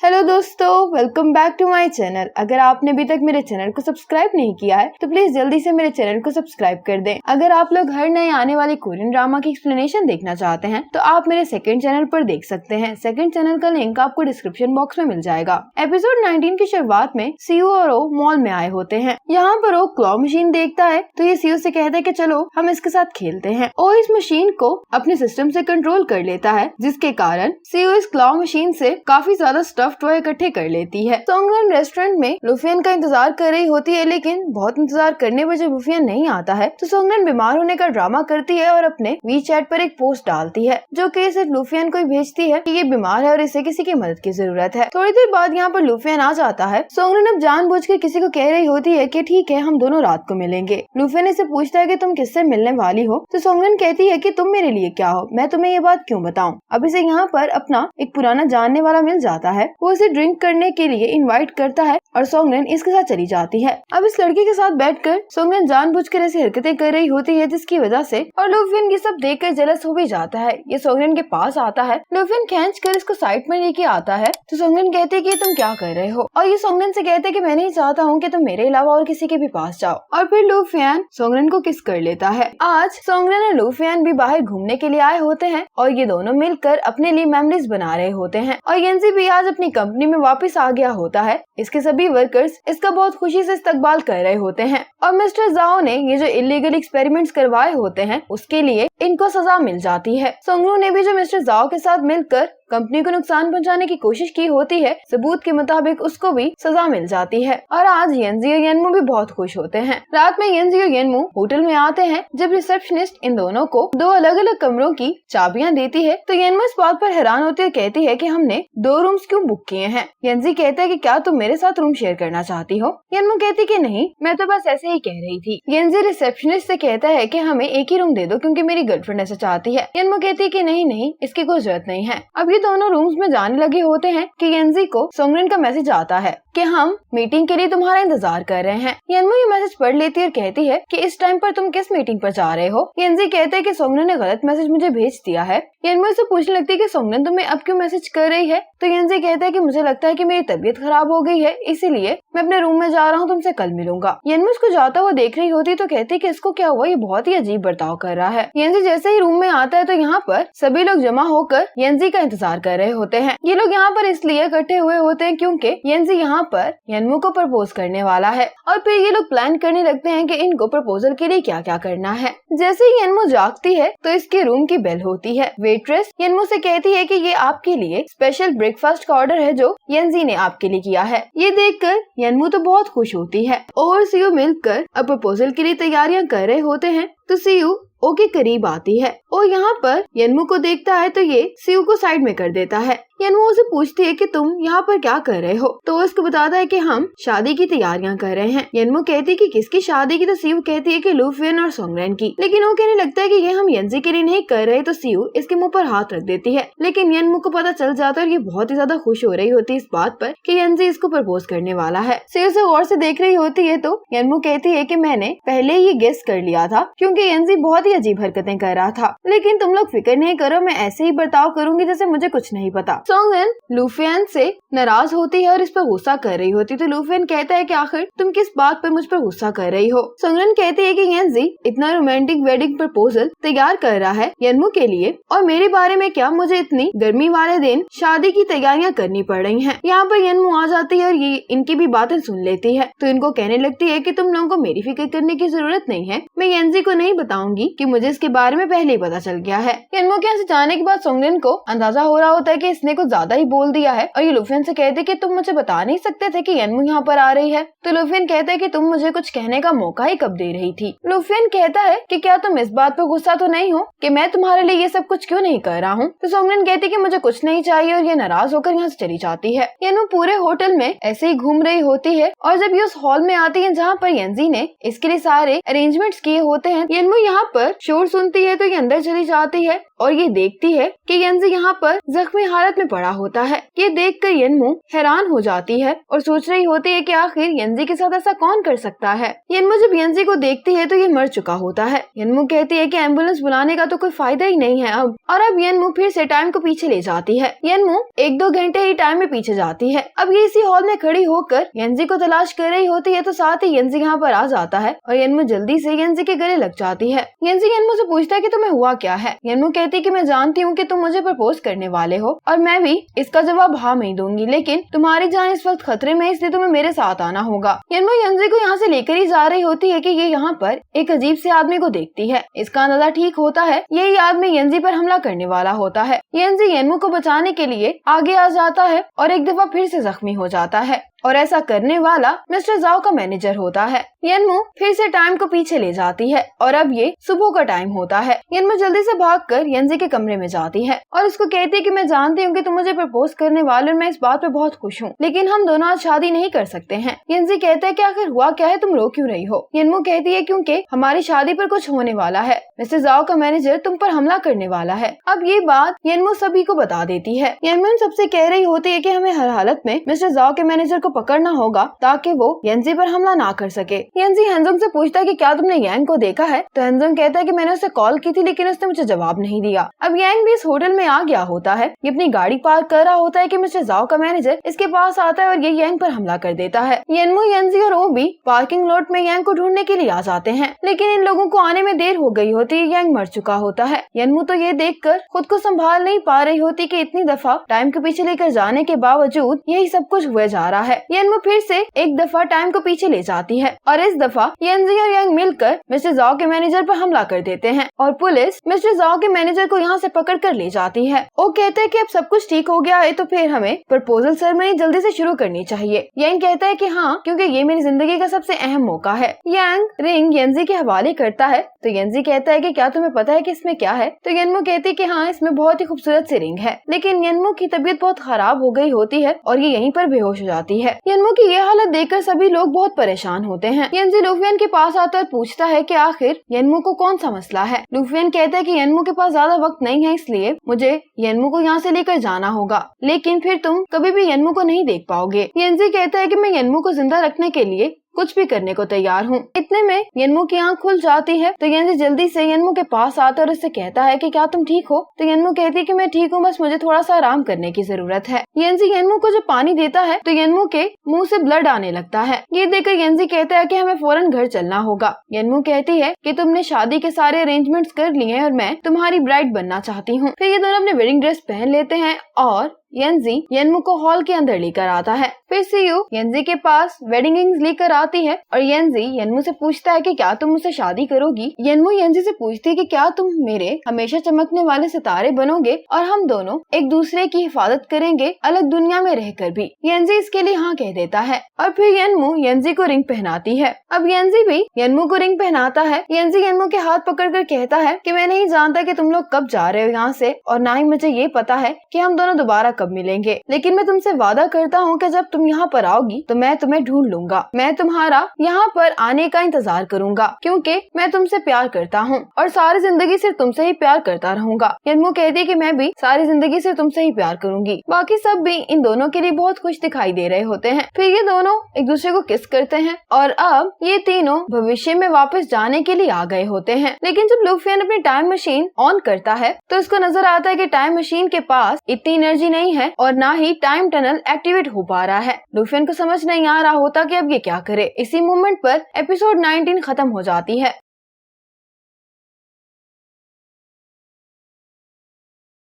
Hello दोस्तों, welcome back to my channel. अगर आपने अभी तक मेरे चैनल को सब्सक्राइब नहीं किया है तो प्लीज जल्दी से मेरे चैनल को सब्सक्राइब कर दें। अगर आप लोग हर नए आने वाले कोरियन ड्रामा की एक्सप्लेनेशन देखना चाहते हैं तो आप मेरे सेकंड चैनल पर देख सकते हैं। सेकंड चैनल का लिंक आपको डिस्क्रिप्शन बॉक्स में मिल जाएगा। एपिसोड 19 की शुरुआत में सीयू और ओ मॉल में आए होते हैं। यहाँ पर ओ क्लॉ मशीन देखता है तो ये सीयू से कहता है कि चलो हम इसके साथ खेलते हैं। ओ इस मशीन को अपने सिस्टम से कंट्रोल कर लेता है, जिसके कारण सीयू इस क्लॉ मशीन से काफी ज्यादा स्टफ टॉय इकट्ठे कर लेती है। सोंगरेन रेस्टोरेंट में लुफियन का इंतजार कर रही होती है, लेकिन बहुत इंतजार करने पर जब लुफियन नहीं आता है तो सोंगरेन बीमार होने का ड्रामा करती है और अपने वीचैट पर एक पोस्ट डालती है जो कि सिर्फ लुफियन को ही भेजती है कि ये बीमार है और इसे किसी की मदद की जरूरत है। थोड़ी देर बाद यहाँ पर लुफियन आ जाता है। सोंगरेन अब जानबूझकर किसी को कह रही होती है कि ठीक है, हम दोनों रात को मिलेंगे। लुफियन इसे पूछता है कि तुम किससे मिलने वाली हो, तो सोंगरेन कहती है कि तुम मेरे लिए क्या हो, मैं तुम्हें ये बात क्यों बताऊं। अब इसे यहाँ पर अपना एक पुराना जानने वाला मिल जाता है। वो इसे ड्रिंक करने के लिए इनवाइट करता है और सोंगरेन इसके साथ चली जाती है। अब इस लड़की के साथ बैठकर सोंगरेन जानबूझकर ऐसी हरकतें कर रही होती है जिसकी वजह से और लुफियन ये सब देखकर जेलस हो भी जाता है। ये सोंगरेन के पास आता है। लुफियन खींचकर इसको साइड में लेके आता है तो सोंगरेन कहते हैं कि तुम क्या कर रहे हो, और ये सोंगरेन से कहते हैं कि मैं नहीं चाहता हूँ कि तुम मेरे अलावा और किसी के भी पास जाओ। और फिर लुफियन सोंगरेन को किस कर लेता है। आज सोंगरेन और लुफियन भी बाहर घूमने के लिए आए होते हैं और ये दोनों मिलकर अपने लिए मेमोरीज बना रहे होते हैं। और येंजी भी आज अपनी कंपनी में वापस आ गया होता है। इसके सभी वर्कर्स इसका बहुत खुशी से इस्तकबाल कर रहे होते हैं और मिस्टर जाओ ने ये जो इलीगल एक्सपेरिमेंट्स करवाए होते हैं उसके लिए इनको सजा मिल जाती है। सोंगरू ने भी जो मिस्टर जाओ के साथ मिलकर कंपनी को नुकसान पहुंचाने की कोशिश की होती है, सबूत के मुताबिक उसको भी सजा मिल जाती है। और आज येंजी और येनमू भी बहुत खुश होते हैं। रात में येंजी और येनमू होटल में आते हैं। जब रिसेप्शनिस्ट इन दोनों को 2 अलग अलग कमरों की चाबियां देती है तो येनमू इस बात पर हैरान होती है, कहती है कि हमने 2 रूम्स क्यों बुक किए हैं। येंजी कहता है कि क्या तुम मेरे साथ रूम शेयर करना चाहती हो। येनमू कहती कि नहीं, मैं तो बस ऐसे ही कह रही थी। येंजी रिसेप्शनिस्ट से कहता है कि हमें एक ही रूम दे दो क्योंकि मेरी गर्लफ्रेंड ऐसा चाहती है। येनमू कहती है कि नहीं, इसकी कोई जरूरत नहीं है। अब ये दोनों रूम्स में जाने लगे होते हैं कि येंजी को सोंगरेन का मैसेज आता है कि हम मीटिंग के लिए तुम्हारा इंतजार कर रहे हैं। येनमू ये मैसेज पढ़ लेती है और कहती है कि इस टाइम पर तुम किस मीटिंग पर जा रहे हो। येंजी कहते हैं कि सोंगरेन ने गलत मैसेज मुझे भेज दिया है। येनमू से पूछने लगती है कि सोंगरेन तुम्हें अब क्यों मैसेज कर रही है, तो येंजी कहता है कि मुझे लगता है कि मेरी तबीयत खराब हो गई है, इसीलिए मैं अपने रूम में जा रहा हूँ, तुमसे कल मिलूंगा। येनमू इसको जाता हुआ देख रही होती तो कहती है कि इसको क्या हुआ, ये बहुत ही अजीब बर्ताव कर रहा है। येंजी जैसे ही रूम में आता है तो यहाँ पर सभी लोग जमा होकर येंजी का इंतजार कर रहे होते हैं। ये लोग यहाँ पर इसलिए इकट्ठे हुए होते हैं क्योंकि येंजी यहाँ पर येनमू को प्रपोज करने वाला है। और फिर ये लोग प्लान करने लगते हैं कि इनको प्रपोजल के लिए क्या क्या करना है। जैसे ही येनमू जागती है तो इसके रूम की बेल होती है। वेट्रेस येनमू से कहती है कि ये आपके लिए स्पेशल ब्रेकफास्ट का ऑर्डर है जो येंजी ने आपके लिए किया है। ये देखकर येनमू तो बहुत खुश होती है और सीयू मिलकर अब प्रपोजल के लिए तैयारियां कर रहे होते हैं तो सीयू ओ के करीब आती है और यहाँ पर येनमू को देखता है तो ये सीयू को साइड में कर देता है। येनमू उसे पूछती है कि तुम यहाँ पर क्या कर रहे हो, तो उसको बताता है कि हम शादी की तैयारियां कर रहे हैं। येनमू कहती है कि किसकी शादी की, तो सीयू कहती है कि लुफियन और सोंगरेन की। लेकिन वो कहने लगता है कि ये हम येंजी के लिए नहीं कर रहे, तो सीयू इसके मुंह पर हाथ रख देती है। लेकिन येनमू को पता चल जाता है और ये बहुत ही ज्यादा खुश हो रही होती है इस बात पर कि येंजी इसको प्रपोज करने वाला है। सीयू से गौर से देख रही होती है तो येनमू कहती है कि मैंने पहले ये गेस कर लिया था क्योंकि येंजी बहुत ही अजीब हरकतें कर रहा था, लेकिन तुम लोग फिक्र नहीं करो, मैं ऐसे ही बर्ताव करूंगी जैसे मुझे कुछ नहीं पता। सोंगरेन लुफियन से नाराज होती है और इस पर गुस्सा कर रही होती तो लुफियन कहता है कि आखिर तुम किस बात पर मुझ पर गुस्सा कर रही हो। सोंगरेन कहती है कि येंजी इतना रोमांटिक वेडिंग प्रपोजल तैयार कर रहा है येनमू के लिए और मेरे बारे में क्या, मुझे इतनी गर्मी वाले दिन शादी की तैयारियां करनी पड़ रही हैं। यहाँ पर येनमू आ जाती है और ये इनकी भी बातें सुन लेती है तो इनको कहने लगती है कि तुम लोगों को मेरी फिक्र करने की जरूरत नहीं है, मैं येंजी को नहीं बताऊंगी कि मुझे इसके बारे में पहले ही पता चल गया है। येनमू के यहाँ से जाने के बाद सोंगरेन को अंदाजा हो रहा होता है कि इसने कुछ ज्यादा ही बोल दिया है और ये लुफियन से कहते कि तुम मुझे बता नहीं सकते थे कि येनमू यहाँ पर आ रही है। तो लुफियन कहता है कि तुम मुझे कुछ कहने का मौका ही कब दे रही थी। लुफियन कहता है कि क्या तुम इस बात पर गुस्सा तो नहीं हो कि मैं तुम्हारे लिए ये सब कुछ क्यों नहीं कर रहा हूँ। तो सोंगरेन कहती कि मुझे कुछ नहीं चाहिए और ये नाराज होकर यहाँ से चली जाती है। येनमू पूरे होटल में ऐसे ही घूम रही होती है और जब ये उस हॉल में आती है जहाँ पर येंजी ने इसके लिए सारे अरेंजमेंट्स किए होते हैं, येनमू यहाँ पर शोर सुनती है तो ये अंदर चली जाती है और ये देखती है कि येंजी यहाँ पर जख्मी हालत में में बड़ा होता है। ये देखकर यनमू हैरान हो जाती है और सोच रही होती है कि आखिर यंजी के साथ ऐसा कौन कर सकता है। यनमू जब यंजी को देखती है तो ये मर चुका होता है। यनमू कहती है कि एम्बुलेंस बुलाने का तो कोई फायदा ही नहीं है अब। और अब यनमू फिर से टाइम को पीछे ले जाती है। यनमू 1-2 घंटे ही टाइम में पीछे जाती है। अब ये इसी हॉल में खड़ी होकर यंजी को तलाश कर रही होती है तो साथ ही यंजी यहाँ पर आ जाता है और यनमू जल्दी से यंजी के गले लग जाती है। यंजी यनमू से पूछता है कि तुम्हें हुआ क्या है। यनमू कहती है कि मैं जानती हूँ कि तुम मुझे प्रपोज करने वाले हो और मैं भी इसका जवाब हाँ नहीं दूंगी, लेकिन तुम्हारी जान इस वक्त खतरे में, इसलिए तुम्हें मेरे साथ आना होगा। यनमू यंजी को यहाँ से लेकर ही जा रही होती है कि ये यहाँ पर एक अजीब से आदमी को देखती है। इसका अंदाजा ठीक होता है, यही आदमी यंजी पर हमला करने वाला होता है। यंजी यनमू को बचाने के लिए आगे आ जाता है और एक दफा फिर से जख्मी हो जाता है और ऐसा करने वाला मिस्टर जाओ का मैनेजर होता है। यनमू फिर से टाइम को पीछे ले जाती है और अब ये सुबह का टाइम होता है। यनमू जल्दी से भागकर यंजी के कमरे में जाती है और उसको कहती है कि मैं जानती हूँ कि तुम मुझे प्रपोज करने वाले और मैं इस बात पे बहुत खुश हूँ, लेकिन हम दोनों आज शादी नहीं कर सकते हैं। यंजी कहता है कि आखिर हुआ क्या है, तुम रो क्यों रही हो। यनमू कहती है क्योंकि हमारी शादी पर कुछ होने वाला है, मिस्टर जाओ का मैनेजर तुम पर हमला करने वाला है। अब ये बात यनमू सभी को बता देती है। यनमू सबसे कह रही होती है कि हमें हर हालत में मिस्टर जाओ के मैनेजर को पकड़ना होगा ताकि वो यंजी पर हमला ना कर सके। यंजी हैंजोंग से पूछता है कि क्या तुमने यांग को देखा है, तो हैंजोंग कहता है कि मैंने उसे कॉल की थी लेकिन उसने मुझे जवाब नहीं दिया। अब यांग भी इस होटल में आ गया होता है। ये अपनी गाड़ी पार्क कर रहा होता है कि मिस्टर जाओ का मैनेजर इसके पास आता है और ये यांग पर हमला कर देता है। यनमू, यंजी और ओ भी पार्किंग लॉट में यांग को ढूंढने के लिए आ जाते हैं, लेकिन इन लोगों को आने में देर हो गई होती है। यांग मर चुका होता है। यनमू तो ये देखकर खुद को संभाल नहीं पा रही होती कि इतनी दफा टाइम के पीछे लेकर जाने के बावजूद यही सब कुछ हुए जा रहा है। यनमू फिर से एक दफा टाइम को पीछे ले जाती है और इस दफा यंजी और यांग मिलकर मिस्टर जाओ के मैनेजर पर हमला कर देते हैं और पुलिस मिस्टर जाओ के मैनेजर को यहाँ से पकड़ कर ले जाती है। वो कहते हैं कि अब सब कुछ ठीक हो गया है तो फिर हमें प्रपोजल सेरेमनी जल्दी से शुरू करनी चाहिए। यांग कहता है कि हाँ, क्योंकि ये मेरी जिंदगी का सबसे अहम मौका है। यांग रिंग यंजी के हवाले करता है तो यंजी कहता है कि क्या तुम्हें पता है कि इसमें क्या है, तो यनमू कहती है कि हाँ, इसमें बहुत ही खूबसूरत सी रिंग है, लेकिन यनमू की तबीयत बहुत खराब हो गई होती है और ये यहीं पर बेहोश हो जाती है। यनमू की ये हालत देखकर सभी लोग बहुत परेशान होते हैं। यंजी लूफियन के पास आता और पूछता है कि आखिर यनमू को कौन सा मसला है। लूफियन कहता है कि यनमू के पास ज्यादा वक्त नहीं है, इसलिए मुझे यनमू को यहाँ से लेकर जाना होगा, लेकिन फिर तुम कभी भी यनमू को नहीं देख पाओगे। यंजी कहता है कि मैं यनमू को जिंदा रखने के लिए कुछ भी करने को तैयार हूँ। इतने में यनमू की आंख खुल जाती है तो यंजी जल्दी से यनमू के पास आता और उससे कहता है कि क्या तुम ठीक हो, तो यनमू कहती है कि मैं ठीक हूँ, बस मुझे थोड़ा सा आराम करने की जरूरत है। यंजी यनमू को जब पानी देता है तो यनमू के मुंह से ब्लड आने लगता है। ये देखकर यंजी कहता है कि हमें फौरन घर चलना होगा। यनमू कहती है कि तुमने शादी के सारे अरेंजमेंट्स कर लिए हैं और मैं तुम्हारी ब्राइड बनना चाहती हूँ। फिर ये दोनों अपने वेडिंग ड्रेस पहन लेते हैं और यंजी यनमू को हॉल के अंदर लेकर आता है। फिर सीयू यंजी के पास वेडिंग रिंग्स लेकर आती है और यंजी यनमू से पूछता है कि क्या तुम मुझसे शादी करोगी। यनमू यंजी से पूछती है कि क्या तुम मेरे हमेशा चमकने वाले सितारे बनोगे और हम दोनों एक दूसरे की हिफाजत करेंगे अलग दुनिया में रहकर भी। यंजी इसके लिए हाँ कह देता है और फिर यनमू यंजी को रिंग पहनाती है। अब यंजी भी यनमू को रिंग पहनाता है। यंजी यनमू के हाथ पकड़कर कहता है कि मैं नहीं जानता कि तुम लोग कब जा रहे हो यहाँ से और ना ही मुझे ये पता है कि हम दोनों दोबारा कब मिलेंगे, लेकिन मैं तुमसे वादा करता हूँ कि जब तुम यहाँ पर आओगी तो मैं तुम्हें ढूंढ लूंगा। मैं तुम्हारा यहाँ पर आने का इंतजार करूंगा क्योंकि मैं तुमसे प्यार करता हूँ और सारी जिंदगी से तुमसे ही प्यार करता रहूंगा। यनमू कहती है कि मैं भी सारी जिंदगी से तुमसे ही प्यार करूंगी। बाकी सब भी इन दोनों के लिए बहुत खुश दिखाई दे रहे होते हैं। फिर ये दोनों एक दूसरे को किस करते हैं और अब ये तीनों भविष्य में वापस जाने के लिए आ गए होते हैं। लेकिन जब लूफियन अपनी टाइम मशीन ऑन करता है तो इसको नजर आता है कि टाइम मशीन के पास इतनी एनर्जी नहीं है और ना ही टाइम टनल एक्टिवेट हो पा रहा है। लूफियन को समझ नहीं आ रहा होता कि अब ये क्या करे। इसी मोमेंट पर एपिसोड 19 खत्म हो जाती है।